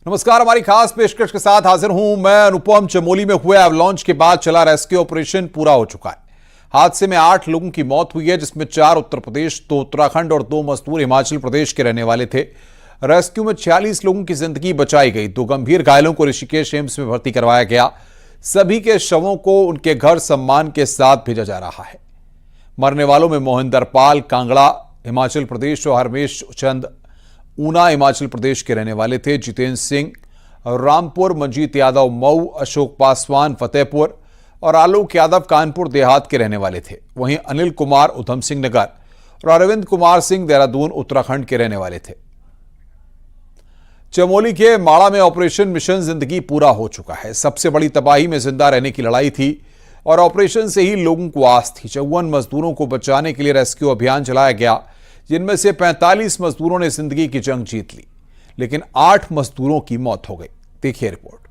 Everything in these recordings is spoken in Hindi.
नमस्कार। हमारी खास पेशकश के साथ हाजिर हूं मैं अनुपम। चमोली में हुए एवलॉन्च के बाद चला रेस्क्यू ऑपरेशन पूरा हो चुका है। हादसे में 8 लोगों की मौत हुई है, जिसमें 4 उत्तर प्रदेश, 2 उत्तराखंड और 2 मजदूर हिमाचल प्रदेश के रहने वाले थे। रेस्क्यू में 46 लोगों की जिंदगी बचाई गई। 2 गंभीर घायलों को ऋषिकेश एम्स में भर्ती करवाया गया। सभी के शवों को उनके घर सम्मान के साथ भेजा जा रहा है। मरने वालों में मोहिंदर पाल कांगड़ा हिमाचल प्रदेश और हरमेश चंद ऊना हिमाचल प्रदेश के रहने वाले थे। जितेंद्र सिंह रामपुर, मंजीत यादव मऊ, अशोक पासवान फतेहपुर और आलोक यादव कानपुर देहात के रहने वाले थे। वहीं अनिल कुमार उधम सिंह नगर और अरविंद कुमार सिंह देहरादून उत्तराखंड के रहने वाले थे। चमोली के माड़ा में ऑपरेशन मिशन जिंदगी पूरा हो चुका है। सबसे बड़ी तबाही में जिंदा रहने की लड़ाई थी और ऑपरेशन से ही लोगों को आस थी। 54 मजदूरों को बचाने के लिए रेस्क्यू अभियान चलाया गया, जिनमें से 45 मजदूरों ने जिंदगी की जंग जीत ली, लेकिन 8 मजदूरों की मौत हो गई। देखिए रिपोर्ट।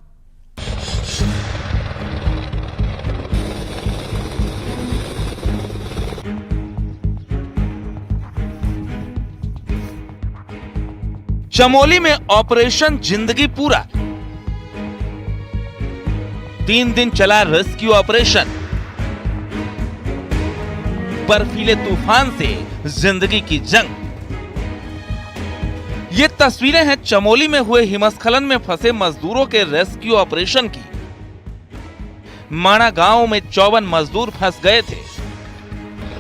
चमोली में ऑपरेशन जिंदगी पूरा। 3 दिन चला रेस्क्यू ऑपरेशन। बर्फीले तूफान से जिंदगी की जंग। ये तस्वीरें हैं चमोली में हुए हिमस्खलन में फंसे मजदूरों के रेस्क्यू ऑपरेशन की। माणा गांव में 54 मजदूर फंस गए थे।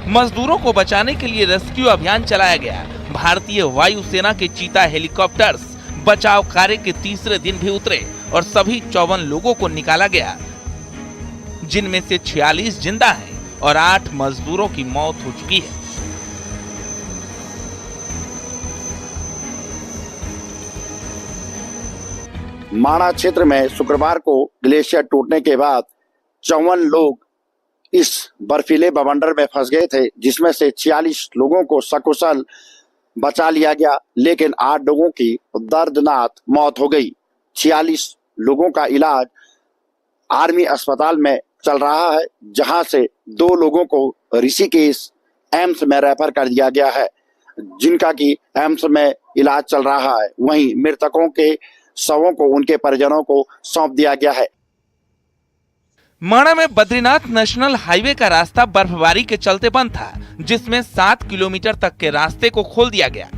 मजदूरों को बचाने के लिए रेस्क्यू अभियान चलाया गया। भारतीय वायुसेना के चीता हेलीकॉप्टर्स बचाव कार्य के तीसरे दिन भी उतरे और सभी 54 लोगों को निकाला गया, जिनमें से 46 जिंदा हैं और 8 मजदूरों की मौत हो चुकी है। माणा क्षेत्र में शुक्रवार को ग्लेशियर टूटने के बाद 54 लोग इस बर्फीले बवंडर में फंस गए थे, जिसमें से 46 लोगों को सकुशल बचा लिया गया, लेकिन 8 लोगों की दर्दनाक मौत हो गई। 46 लोगों का इलाज आर्मी अस्पताल में चल रहा है, जहां से 2 लोगों को ऋषिकेश एम्स में रेफर कर दिया गया है, जिनका कि एम्स में इलाज चल रहा है। वहीं मृतकों के शवों को उनके परिजनों को सौंप दिया गया है। माणा में बद्रीनाथ नेशनल हाईवे का रास्ता बर्फबारी के चलते बंद था, जिसमें 7 किलोमीटर तक के रास्ते को खोल दिया गया।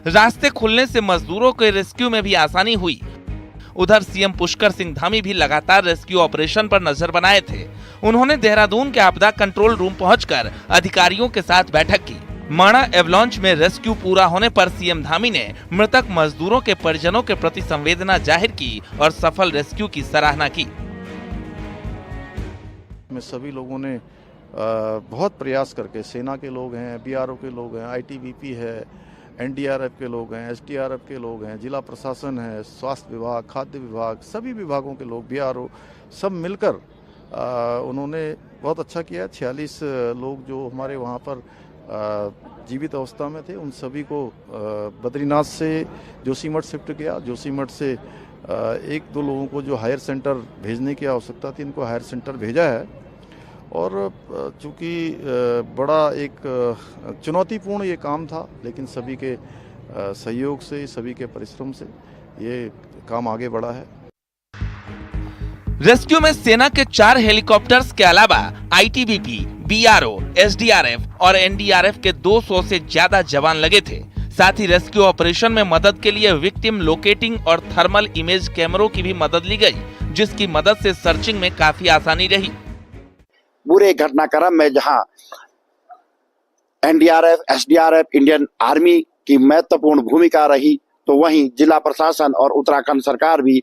रास्ते खुलने से मजदूरों के रेस्क्यू में भी आसानी हुई। उधर सीएम पुष्कर सिंह धामी भी लगातार रेस्क्यू ऑपरेशन पर नजर बनाए थे। उन्होंने देहरादून के आपदा कंट्रोल रूम पहुंचकर अधिकारियों के साथ बैठक की। माणा एवलॉन्च में रेस्क्यू पूरा होने पर सीएम धामी ने मृतक मजदूरों के परिजनों के प्रति संवेदना जाहिर की और सफल रेस्क्यू की सराहना की। में सभी लोगों ने बहुत प्रयास करके, सेना के लोग हैं, बीआरओ के लोग हैं, आईटीबीपी है, एनडीआरएफ के लोग हैं, एसडीआरएफ के लोग हैं, जिला प्रशासन है, स्वास्थ्य विभाग, खाद्य विभाग, सभी विभागों के लोग, बीआरओ, सब मिलकर उन्होंने बहुत अच्छा किया। 46 लोग जो हमारे वहाँ पर जीवित अवस्था में थे, उन सभी को बद्रीनाथ से जोशीमठ शिफ्ट किया। जोशीमठ से 1-2 लोगों को जो हायर सेंटर भेजने की आवश्यकता थी, इनको हायर सेंटर भेजा है। और चूँकि बड़ा एक चुनौतीपूर्ण ये काम था, लेकिन सभी के सहयोग से, सभी के परिश्रम से ये काम आगे बढ़ा है। रेस्क्यू में सेना के 4 हेलीकॉप्टर्स के अलावा आईटीबीपी, बीआरओ, एसडीआरएफ और एनडीआरएफ के 200 से ज्यादा जवान लगे थे। साथ ही रेस्क्यू ऑपरेशन में मदद के लिए विक्टिम लोकेटिंग और थर्मल इमेज कैमरों की भी मदद ली गई, जिसकी मदद से सर्चिंग में काफी आसानी रही। पूरे घटनाक्रम में जहां एनडीआरएफ, एसडीआरएफ, इंडियन आर्मी की महत्वपूर्ण भूमिका रही, तो वहीं जिला प्रशासन और उत्तराखंड सरकार भी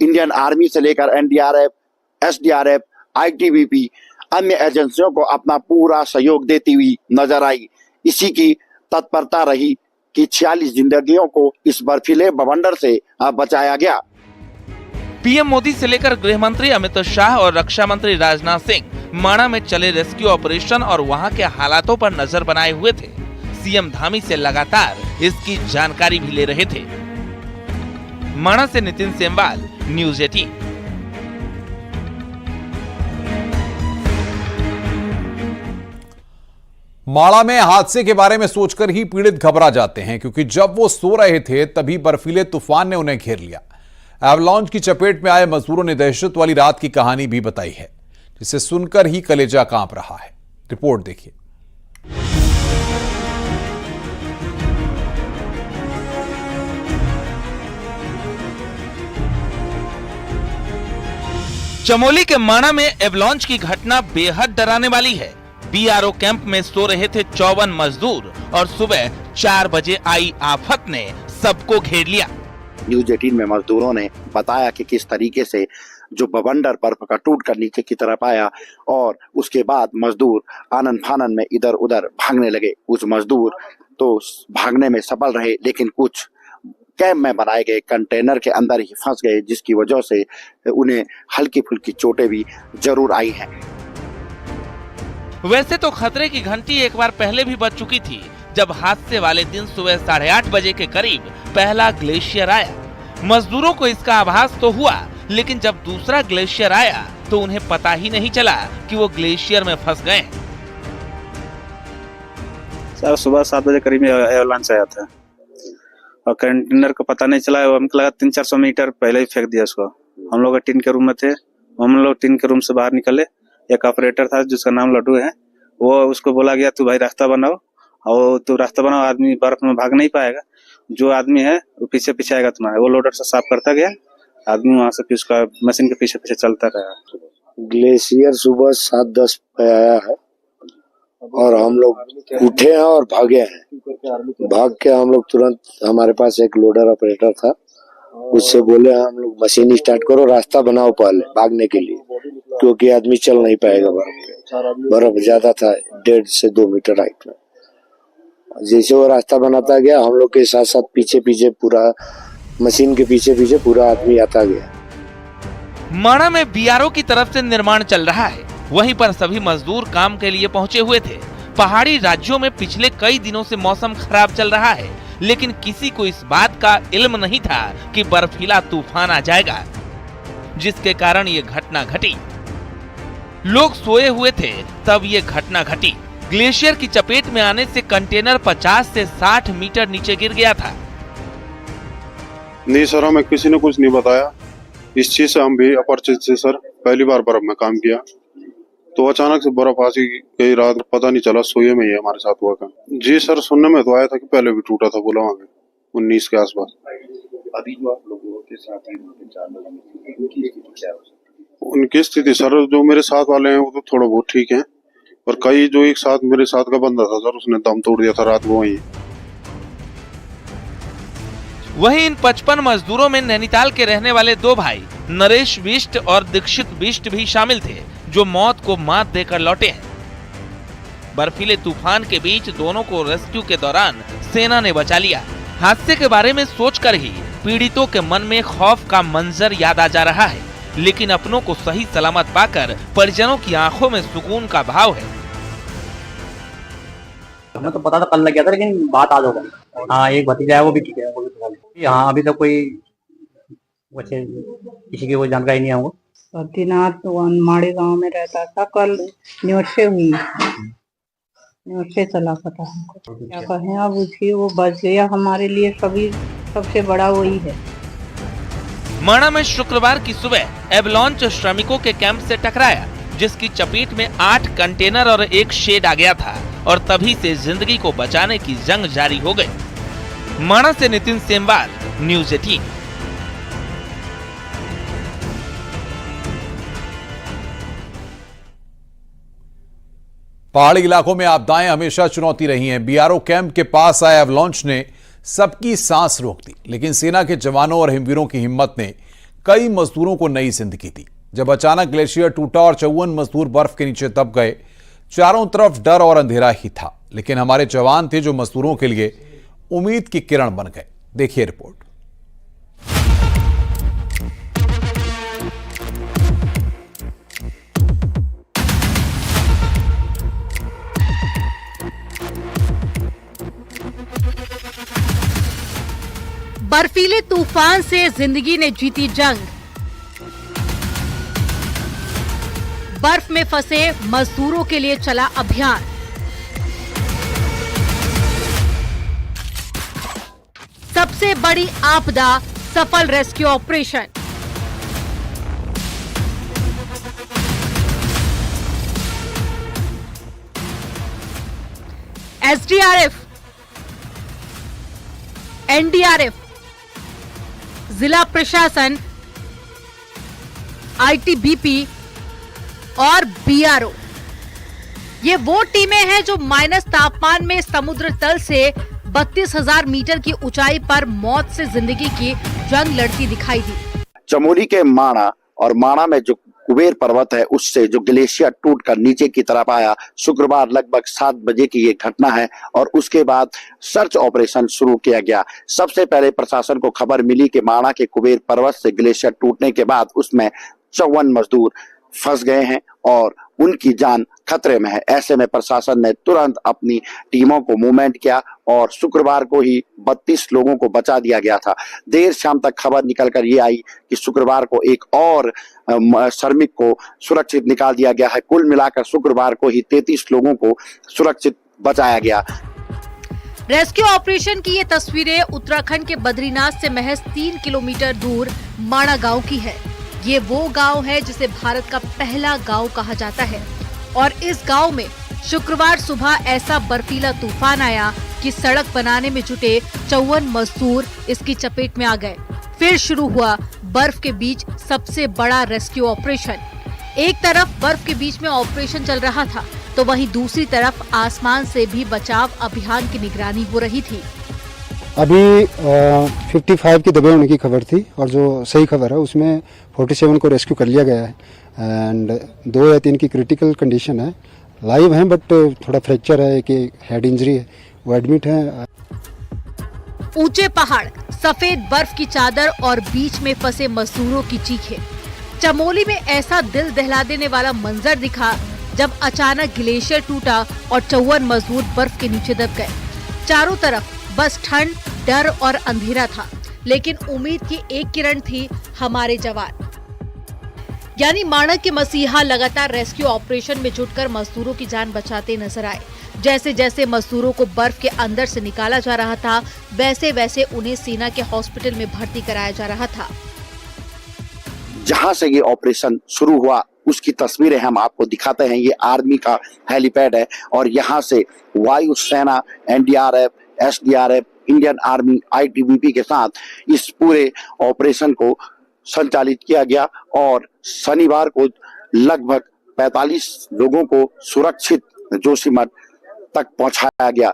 इंडियन आर्मी से लेकर एनडीआरएफ, एसडीआरएफ, आईटीबीपी, अन्य एजेंसियों को अपना पूरा सहयोग देती हुई नजर आई। इसी की तत्परता रही कि 46 जिंदगियों को इस बर्फीले बवंडर से बचाया गया। पीएम मोदी से लेकर गृह मंत्री अमित शाह और रक्षा मंत्री राजनाथ सिंह माणा में चले रेस्क्यू ऑपरेशन और वहां के हालातों पर नजर बनाए हुए थे। सीएम धामी से लगातार इसकी जानकारी भी ले रहे थे। माणा से नितिन सेमवाल, न्यूज़ 18। माड़ा में हादसे के बारे में सोचकर ही पीड़ित घबरा जाते हैं, क्योंकि जब वो सो रहे थे तभी बर्फीले तूफान ने उन्हें घेर लिया। एवलांच की चपेट में आए मजदूरों ने दहशत वाली रात की कहानी भी बताई है, जिसे सुनकर ही कलेजा कांप रहा है। रिपोर्ट देखिए। चमोली के माणा में एवलांच की घटना बेहद डराने वाली है। बीआरओ कैंप में सो रहे थे 54 मजदूर और सुबह 4 बजे आई आफत ने सबको घेर लिया। न्यूज 18 में मजदूरों ने बताया कि किस तरीके से जो बवंडर बर्फ का टूट कर नीचे की तरफ आया और उसके बाद मजदूर आनन फानन में इधर उधर भागने लगे। कुछ मजदूर तो भागने में सफल रहे, लेकिन कुछ कैंप में बनाए गए कंटेनर के अंदर ही फंस गए, जिसकी वजह से उन्हें हल्की फुल्की चोटें भी जरूर आई हैं। वैसे तो खतरे की घंटी एक बार पहले भी बज चुकी थी, जब हादसे वाले दिन सुबह 8:30 बजे के करीब पहला ग्लेशियर आया। मजदूरों को इसका आभास तो हुआ, लेकिन जब दूसरा ग्लेशियर आया तो उन्हें पता ही नहीं चला कि वो ग्लेशियर में फंस गए। सर सुबह 7 बजे करीब एवलांच आया था और कंटेनर को पता नहीं चला। हमको लगा 300-400 मीटर पहले ही फेंक दिया उसको। हम लोग टीन के रूम में थे, हम लोग टीन के रूम से बाहर निकले। एक ऑपरेटर था जिसका नाम लड्डू है, वो उसको बोला गया तू भाई रास्ता बनाओ, और तू रास्ता बनाओ, आदमी बर्फ में भाग नहीं पाएगा, जो आदमी है वो पीछे पीछे आएगा तुम्हारे। वो लोडर से साफ करता गया, आदमी वहां से उसका मशीन के पीछे पीछे चलता रहा। ग्लेशियर सुबह 7:10 पे आया है और हम लोग उठे हैं और भागे हैं। भाग के हम लोग तुरंत, हमारे पास एक लोडर ऑपरेटर था, उससे बोले हम लोग मशीन स्टार्ट करो, रास्ता बनाओ पहले भागने के लिए, क्योंकि आदमी चल नहीं पाएगा बर्फ ज्यादा था, 1.5 से 2 मीटर हाइट में। जैसे वो रास्ता बनाता गया, हम लोग के साथ साथ पीछे पीछे पूरा मशीन के पीछे पीछे पूरा आदमी आता गया। माणा में बीआरओ की तरफ से निर्माण चल रहा है, वहीं पर सभी मजदूर काम के लिए पहुंचे हुए थे। पहाड़ी राज्यों में पिछले कई दिनों से मौसम खराब चल रहा है, लेकिन किसी को इस बात का इल्म नहीं था कि बर्फीला तूफान आ जाएगा, जिसके कारण ये घटना घटी। लोग सोए हुए थे तब ये घटना घटी। ग्लेशियर की चपेट में आने से कंटेनर 50 से 60 मीटर नीचे गिर गया था। नहीं सर, हमें किसी ने कुछ नहीं बताया इस चीज से। हम भी अपरिचित से सर, पहली बार बर्फ में काम किया, तो अचानक से बर्फ आज कई रात पता नहीं चला, सोए में ही हमारे साथ हुआ। जी सर, सुनने में तो आया था कि पहले भी टूटा था बोला, वहाँ 19 के आसपास। अभी जो आप लोगों के साथ हैं, 4 लोग, उनकी स्थिति क्या है? उनकी स्थिति सर, जो मेरे साथ वाले हैं वो तो थोड़ा बहुत ठीक है, और कई जो एक साथ मेरे साथ का बंदा था सर, उसने दम तोड़ दिया था रात को वहीं। वहीं इन 55 मजदूरों में नैनीताल के रहने वाले 2 भाई नरेश बिष्ट और दीक्षित बिष्ट भी शामिल थे, जो मौत को मात देकर लौटे हैं। बर्फीले तूफान के बीच दोनों को रेस्क्यू के दौरान सेना ने बचा लिया। हादसे के बारे में सोचकर ही पीड़ितों के मन में खौफ का मंजर याद आ जा रहा है, लेकिन अपनों को सही सलामत पाकर परिजनों की आंखों में सुकून का भाव है। हमें तो पता था कल लग गया था, लेकिन बात आज हो गई। हाँ, एक भतीजा है, वो भी ठीक है, वो भी। हाँ, अभी तक कोई वैसे किसी की कोई जानकारी नहीं है हमको। बद्रीनाथ माड़े गांव में रहता था, कल न्यूज से हुई, न्यूज से चला पता हमको। क्या कहें अब, उसकी वो बच गया, हमारे लिए सभी सबसे बड़ा वही है। माणा में शुक्रवार की सुबह एवलांच श्रमिकों के कैंप से टकराया, जिसकी चपेट में 8 कंटेनर और एक शेड आ गया था, और तभी से जिंदगी को बचाने की जंग जारी हो गई। माणा से नितिन सेमवाल, न्यूज 18। पहाड़ी इलाकों में आपदाएं हमेशा चुनौती रही हैं। बीआरओ कैंप के पास आए एवलांच ने सबकी सांस रोक दी, लेकिन सेना के जवानों और हिमवीरों की हिम्मत ने कई मजदूरों को नई जिंदगी दी। जब अचानक ग्लेशियर टूटा और 54 मजदूर बर्फ के नीचे दब गए, चारों तरफ डर और अंधेरा ही था, लेकिन हमारे जवान थे जो मजदूरों के लिए उम्मीद की किरण बन गए। देखिए रिपोर्ट। बर्फीले तूफान से जिंदगी ने जीती जंग। बर्फ में फंसे मजदूरों के लिए चला अभियान। सबसे बड़ी आपदा सफल रेस्क्यू ऑपरेशन। एसडीआरएफ, एनडीआरएफ, जिला प्रशासन, आईटीबीपी और बीआरओ, ये वो टीमें हैं जो माइनस तापमान में समुद्र तल से 32,000 मीटर की ऊंचाई पर मौत से जिंदगी की जंग लड़ती दिखाई दी। चमोली के माणा और माणा में जो कुबेर पर्वत है उससे जो ग्लेशियर टूटकर नीचे की तरफ आया, शुक्रवार लगभग 7 बजे की ये घटना है और उसके बाद सर्च ऑपरेशन शुरू किया गया। सबसे पहले प्रशासन को खबर मिली कि माणा के कुबेर पर्वत से ग्लेशियर टूटने के बाद उसमें 54 मजदूर फंस गए हैं और उनकी जान खतरे में है। ऐसे में प्रशासन ने तुरंत अपनी टीमों को मूवमेंट किया और शुक्रवार को ही 32 लोगों को बचा दिया गया था। देर शाम तक खबर निकलकर ये आई कि शुक्रवार को एक और श्रमिक को सुरक्षित निकाल दिया गया है। कुल मिलाकर शुक्रवार को ही 33 लोगों को सुरक्षित बचाया गया। रेस्क्यू ऑपरेशन की ये तस्वीरें उत्तराखंड के बद्रीनाथ से महज 3 किलोमीटर दूर माणा गांव की है। ये वो गांव है जिसे भारत का पहला गांव कहा जाता है और इस गांव में शुक्रवार सुबह ऐसा बर्फीला तूफान आया कि सड़क बनाने में जुटे 54 मजदूर इसकी चपेट में आ गए। फिर शुरू हुआ बर्फ के बीच सबसे बड़ा रेस्क्यू ऑपरेशन। एक तरफ बर्फ के बीच में ऑपरेशन चल रहा था तो वहीं दूसरी तरफ आसमान से भी बचाव अभियान की निगरानी हो रही थी। अभी 55 की दबे होने की खबर थी और जो सही खबर है उसमें 47 को रेस्क्यू कर लिया गया है एंड 2 या 3 की क्रिटिकल कंडीशन है, लाइव हैं बट थोड़ा फ्रैक्चर है, कि हेड इंजरी है, वो एडमिट है। ऊंचे पहाड़, सफेद बर्फ की चादर और बीच में फंसे मजदूरों की चीखें। चमोली में ऐसा दिल दहला देने वाला मंजर दिखा जब अचानक ग्लेशियर टूटा और 54 मजदूर बर्फ के नीचे दब गए। चारों तरफ बस ठंड, डर और अंधेरा था, लेकिन उम्मीद की एक किरण थी, हमारे जवान यानी माणा के मसीहा लगातार रेस्क्यू ऑपरेशन में जुटकर मजदूरों की जान बचाते नजर आए। जैसे जैसे मजदूरों को बर्फ के अंदर से निकाला जा रहा था, वैसे वैसे उन्हें सेना के हॉस्पिटल में भर्ती कराया जा रहा था। जहां से ये ऑपरेशन शुरू हुआ उसकी तस्वीरें हम आपको दिखाते हैं। ये आर्मी का हेलीपैड है और यहाँ से वायु सेना, NDRF, SDRF, Indian army, ITBP के साथ इस पूरे ऑपरेशन को संचालित किया गया और शनिवार को लगभग 45 लोगों को सुरक्षित जोशीमठ तक पहुंचाया गया।